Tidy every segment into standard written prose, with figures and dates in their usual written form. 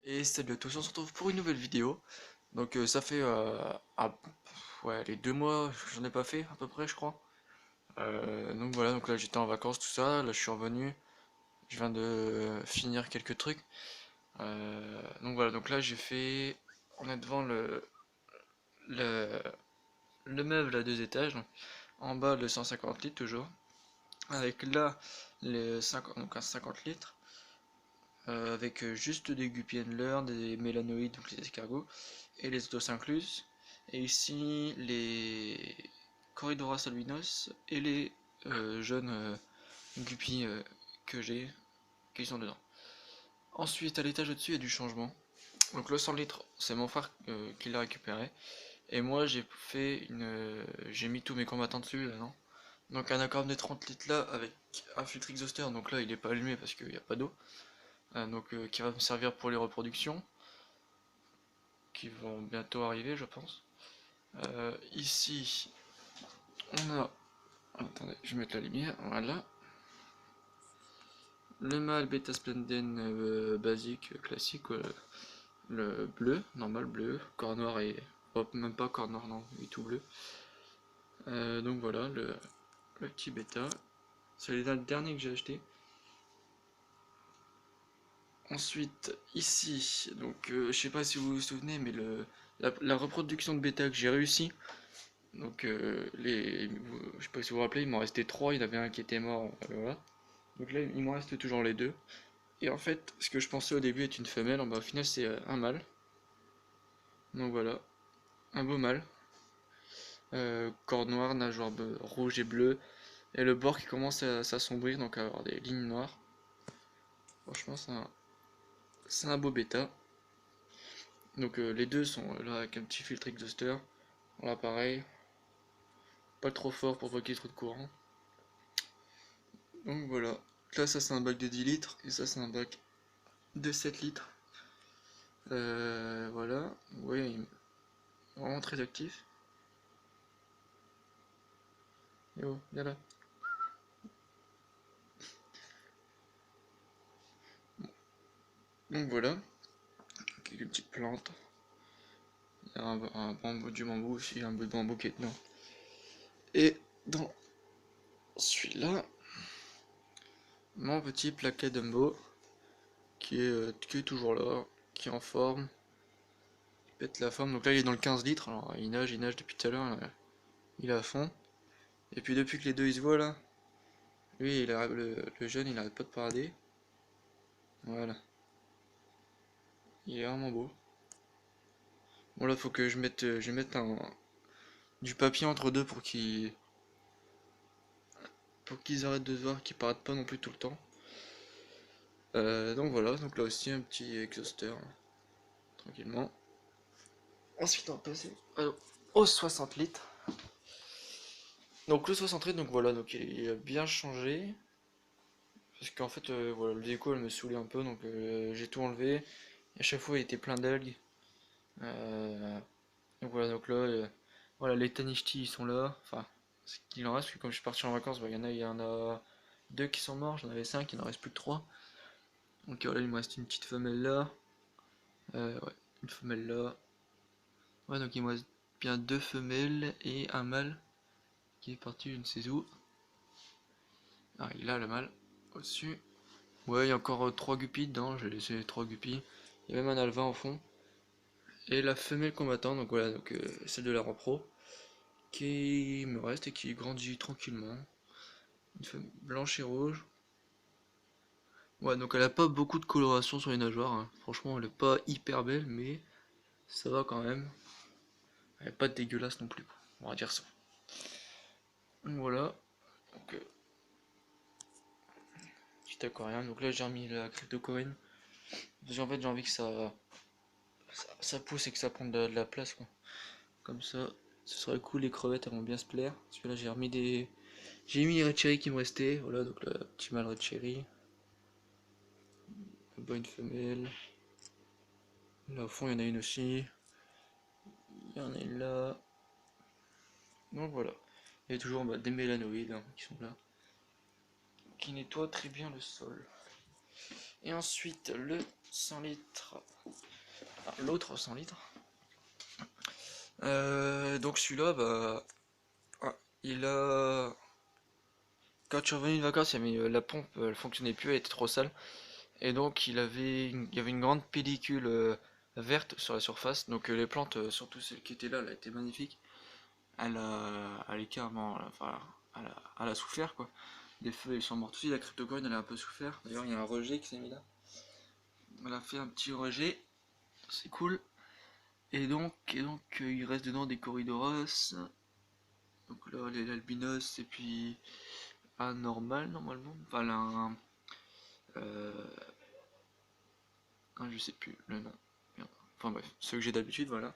Et salut à tous, on se retrouve pour une nouvelle vidéo. Donc ça fait ouais, les 2 mois, j'en ai pas fait à peu près je crois. Donc voilà, donc là j'étais en vacances tout ça, là je suis revenu, je viens de finir quelques trucs. Donc voilà, donc là j'ai fait, on est devant le, le meuble à 2 étages, donc en bas le 150 litres toujours, avec là les 50, donc un 50 litres, avec juste des guppy handlers, des mélanoïdes, donc les escargots, et les autos incluses. Et ici, les Corridoras albinos et les jeunes guppies que j'ai, qui sont dedans. Ensuite, à l'étage au-dessus, il y a du changement. Donc le 100 litres, c'est mon frère qui l'a récupéré. Et moi, j'ai mis tous mes combattants dessus, là, non. Donc un aquarium de 30 litres là, avec un filtre exhauster, donc là, il est pas allumé parce qu'il n'y a pas d'eau. Qui va me servir pour les reproductions, qui vont bientôt arriver, je pense. Ici, on a. Attendez, je vais mettre la lumière. Voilà. Le mâle Beta Splendens basique, classique, le bleu, normal bleu, corps noir et. Hop, même pas corps noir, non, il est tout bleu. Donc voilà, le petit bêta. C'est le dernier que j'ai acheté. Ensuite, ici, donc je sais pas si vous vous souvenez, mais la reproduction de bêta que j'ai réussi. Donc, je sais pas si vous vous rappelez, il m'en restait trois. Il y en avait un qui était mort. Voilà. Donc là, il m'en reste toujours les deux. Et en fait, ce que je pensais au début être une femelle, au final, c'est un mâle. Donc voilà, un beau mâle. Corps noir, nageoire rouge et bleu. Et le bord qui commence à s'assombrir, donc à avoir des lignes noires. Franchement, c'est un beau bêta. Donc les deux sont là avec un petit filtre exhauster. Voilà, pareil. Pas trop fort pour pas qu'il y ait trop de courant. Donc voilà. Là, ça c'est un bac de 10 litres. Et ça c'est un bac de 7 litres. Voilà. Ouais, il est vraiment très actif. Yo, viens là. Donc voilà. Quelques petites plantes. Il y a du bambou aussi, un bout de bambou qui est dedans. Et dans celui-là, mon petit plaquet Dumbo qui est toujours là, qui est en forme, qui pète la forme. Donc là, il est dans le 15 litres. Alors, il nage depuis tout à l'heure. Il est à fond. Et puis, depuis que les deux ils se voient là, lui, le jeune, il arrête pas de parader. Voilà. Il est vraiment beau. Bon, là, faut que je mette du papier entre deux pour qu'ils arrêtent de se voir, qu'ils paratent pas non plus tout le temps. Donc voilà, donc là aussi un petit exhauster, hein, tranquillement. Ensuite on va passer au 60 litres. Donc le 60 litres, donc voilà, donc il a bien changé. Parce qu'en fait, voilà, le déco elle me saoulait un peu, donc j'ai tout enlevé. Et à chaque fois il était plein d'algues. Euh, donc voilà, donc là, voilà, les Tanishti ils sont là. Enfin, ce qu'il en reste, parce que comme je suis parti en vacances, bah, il y en a deux qui sont morts, j'en avais cinq, il en reste plus que trois. Donc voilà, il me reste une petite femelle là. Ouais, une femelle là. Ouais, donc il me reste bien deux femelles et un mâle qui est parti, je ne sais où. Ah, il a le mâle au-dessus. Ouais, il y a encore trois guppies dedans, j'ai laissé les trois guppies. Il y a même un alvin au fond. Et la femelle combattant, donc voilà, donc celle de la repro, qui me reste et qui grandit tranquillement. Une femme blanche et rouge. Ouais, donc elle a pas beaucoup de coloration sur les nageoires, hein. Franchement, elle est pas hyper belle, mais ça va quand même. Elle est pas dégueulasse non plus, on va dire ça. Donc voilà. Donc, petit aquarium. Donc là, j'ai remis la cryptocoïne. Parce qu'en fait, j'ai envie que ça pousse et que ça prenne de la place, quoi. Comme ça, ce serait cool. Les crevettes, elles vont bien se plaire. Parce que là, j'ai mis les red cherry qui me restaient. Voilà, donc le petit mâle red cherry. Là-bas, une femelle. Là, au fond, il y en a une aussi. Il y en a une là. Donc voilà. Il y a toujours des mélanoïdes, hein, qui sont là. Qui nettoient très bien le sol. Et ensuite, le 100 litres. l'autre 100 litres. Donc celui-là, bah, ah, il a... Quand je suis revenu de vacances, la pompe, elle fonctionnait plus, elle était trop sale. Et donc il y avait une grande pellicule verte sur la surface. Donc les plantes, surtout celle qui était là, elle a été magnifique. Elle est carrément, enfin, elle a souffert quoi. Les feuilles elles sont mortes aussi, la cryptocoine elle a un peu souffert. D'ailleurs il y a un rejet qui s'est mis là. Elle a fait un petit rejet, c'est cool. Et donc il reste dedans des corridoras. Donc là l'albinos et puis anormal normalement. Enfin là, euh, je sais plus le nom. Merde. Enfin bref, ceux que j'ai d'habitude, voilà.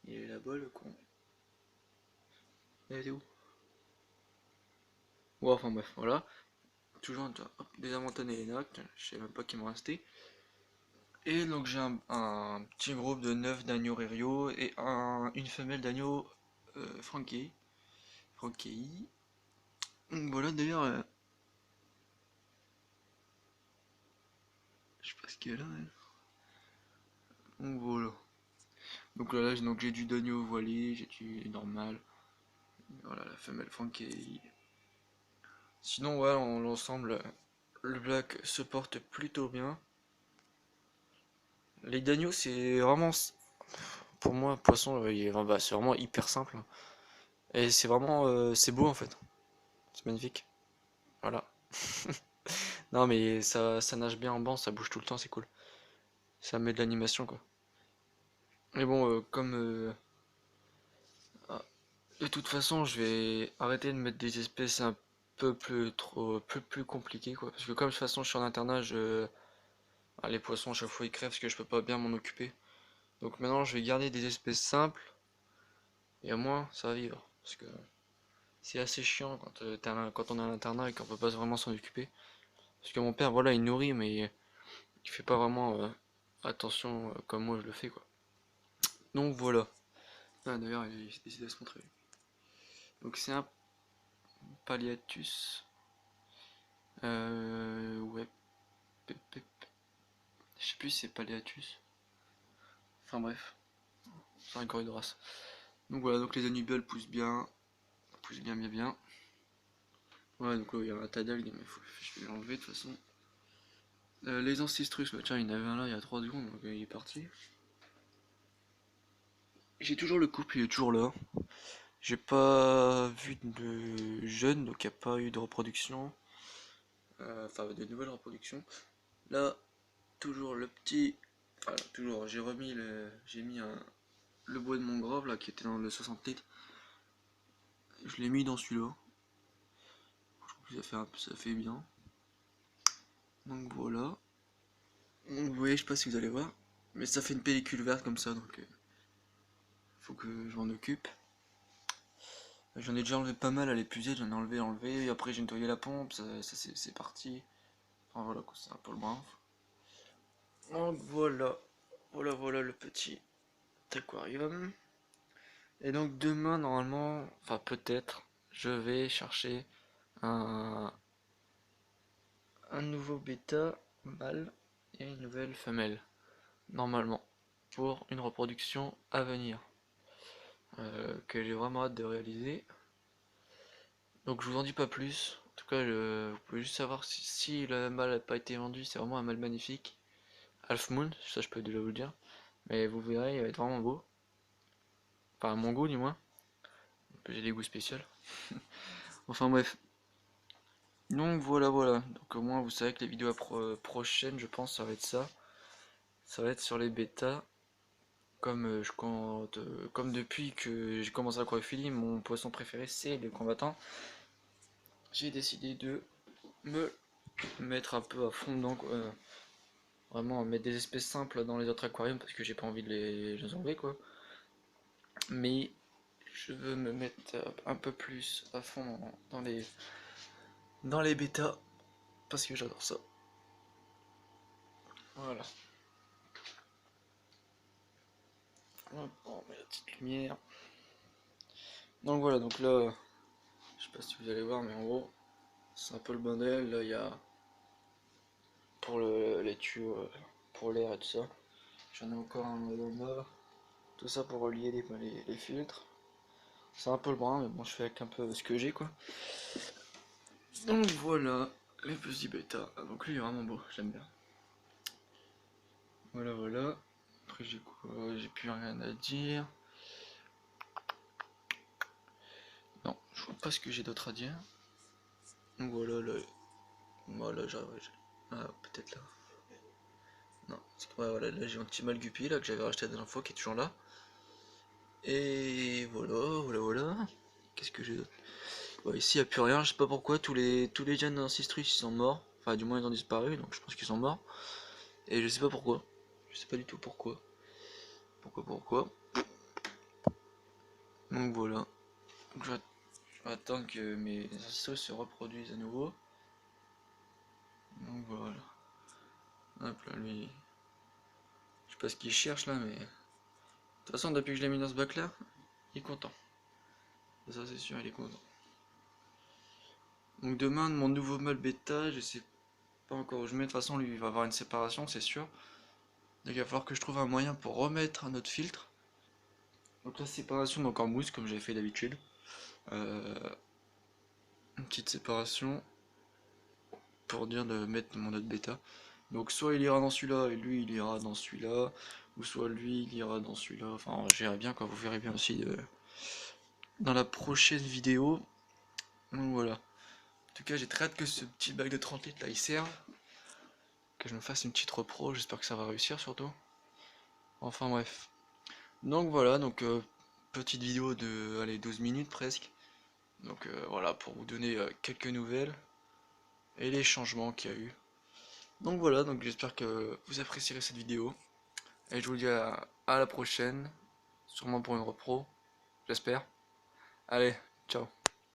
Il est là-bas le con. Il était où? Ouais, enfin bref, voilà. Toujours des amantanes et les je sais même pas qui m'en restait. Et donc j'ai un petit groupe de 9 d'agneaux Rerio et une femelle d'agneau Frankie. Frankie. Donc voilà d'ailleurs, je sais pas ce qu'elle a elle. Donc voilà. Donc là, j'ai du d'agneau voilé, j'ai du normal. Voilà la femelle Frankie. Sinon ouais, en l'ensemble, le black se porte plutôt bien. Les d'agneau c'est vraiment, pour moi, poisson, bah, c'est vraiment hyper simple. Et c'est vraiment, c'est beau en fait. C'est magnifique. Voilà. Non mais ça nage bien en banc, ça bouge tout le temps, c'est cool. Ça met de l'animation quoi. Mais bon, ah, de toute façon, je vais arrêter de mettre des espèces un peu plus compliquées quoi. Parce que comme de toute façon je suis en internat, les poissons à chaque fois ils crèvent parce que je peux pas bien m'en occuper. Donc maintenant je vais garder des espèces simples et au moins ça va vivre. Parce que c'est assez chiant quand, quand on est à l'internat et qu'on peut pas vraiment s'en occuper. Parce que mon père, voilà, il nourrit, mais il fait pas vraiment attention comme moi je le fais, quoi. Donc voilà. Ah, d'ailleurs, il s'est décidé à se montrer. Donc c'est un Palliatus. Ouais. Je sais plus si c'est Palliatus. Enfin bref, c'est un corps de race. Donc voilà, donc les annubiales poussent bien. Poussent bien, bien, bien. Voilà, donc là, il y a un tas d'algues, mais je vais l'enlever de toute façon. Les ancestrus, bah tiens, il y en avait un là il y a 3 secondes, donc il est parti. J'ai toujours le couple, il est toujours là. J'ai pas vu de jeunes, donc il n'y a pas eu de reproduction. Enfin, de nouvelles reproductions. Là, toujours le petit. Enfin, toujours, j'ai mis le bois de mon grave là qui était dans le 60 litres. Je l'ai mis dans celui-là. Je trouve que ça fait bien. Donc voilà. Donc vous voyez, je sais pas si vous allez voir. Mais ça fait une pellicule verte comme ça, donc faut que je m'en occupe. J'en ai déjà enlevé pas mal à l'épuisette, j'en ai enlevé, et après j'ai nettoyé la pompe, c'est parti. Enfin voilà, c'est un peu le brin. Donc voilà, voilà le petit aquarium. Et donc demain normalement, enfin peut-être, je vais chercher un, un nouveau bêta mâle et une nouvelle femelle, normalement, pour une reproduction à venir, que j'ai vraiment hâte de réaliser. Donc je vous en dis pas plus. En tout cas, vous pouvez juste savoir si le mâle n'a pas été vendu, c'est vraiment un mâle magnifique. Half Moon, ça je peux déjà vous le dire. Mais vous verrez, il va être vraiment beau. Enfin, à mon goût, du moins. J'ai des goûts spéciaux. Enfin bref. Donc voilà. Donc au moins vous savez que les vidéos prochaines, je pense, ça va être ça. Ça va être sur les bêtas. Comme depuis que j'ai commencé l'aquaphilie, mon poisson préféré c'est les combattants. J'ai décidé de me mettre un peu à fond dedans, quoi. Vraiment mettre des espèces simples dans les autres aquariums parce que j'ai pas envie de les enlever quoi. Mais je veux me mettre un peu plus à fond dans les bêtas parce que j'adore ça. Voilà. Hop, on met la petite lumière. Donc voilà, donc là, je sais pas si vous allez voir, mais en gros, c'est un peu le bordel. Là, il y a pour les tuyaux, pour l'air et tout ça. J'en ai encore un dans le bas. Tout ça pour relier les filtres. C'est un peu le brun, mais bon, je fais avec un peu ce que j'ai quoi. Donc voilà, les petits bêta. Ah, donc lui il est vraiment beau, j'aime bien. Voilà, voilà. Après j'ai quoi? J'ai plus rien à dire. Non, je vois pas ce que j'ai d'autre à dire. Donc voilà, là. Voilà, ah, peut-être là. Non, ouais, voilà, là j'ai un petit Malgupi là que j'avais racheté la dernière fois qui est toujours là. Et voilà, voilà, voilà. Qu'est-ce que j'ai d'autre? Bon, ici il n'y a plus rien, je sais pas pourquoi, tous les gènes d'Ancestris ils sont morts. Enfin, du moins ils ont disparu, donc je pense qu'ils sont morts. Et je sais pas pourquoi. Je sais pas du tout pourquoi. Pourquoi. Donc voilà. Donc, j'attends que mes Ancestris se reproduisent à nouveau. Donc voilà. Hop là, lui. Je sais pas ce qu'il cherche là, mais. De toute façon, depuis que je l'ai mis dans ce bac là, il est content. Ça, c'est sûr, il est content. Donc demain, mon nouveau mâle bêta, je sais pas encore où je mets. De toute façon, lui, il va avoir une séparation, c'est sûr. Donc il va falloir que je trouve un moyen pour remettre un autre filtre. Donc la séparation, donc en mousse, comme j'avais fait d'habitude. Euh, une petite séparation pour dire de mettre mon autre bêta. Donc soit il ira dans celui-là et lui il ira dans celui-là, ou soit lui il ira dans celui-là. Enfin, j'irai bien quand vous verrez bien aussi dans la prochaine vidéo. Donc voilà. En tout cas, j'ai très hâte que ce petit bac de 30 litres là il serve. Que je me fasse une petite repro, j'espère que ça va réussir surtout. Enfin bref. Donc voilà, donc petite vidéo de allez, 12 minutes presque. Donc voilà, pour vous donner quelques nouvelles et les changements qu'il y a eu. Donc voilà, donc j'espère que vous apprécierez cette vidéo. Et je vous dis à la prochaine, sûrement pour une repro, j'espère. Allez, ciao.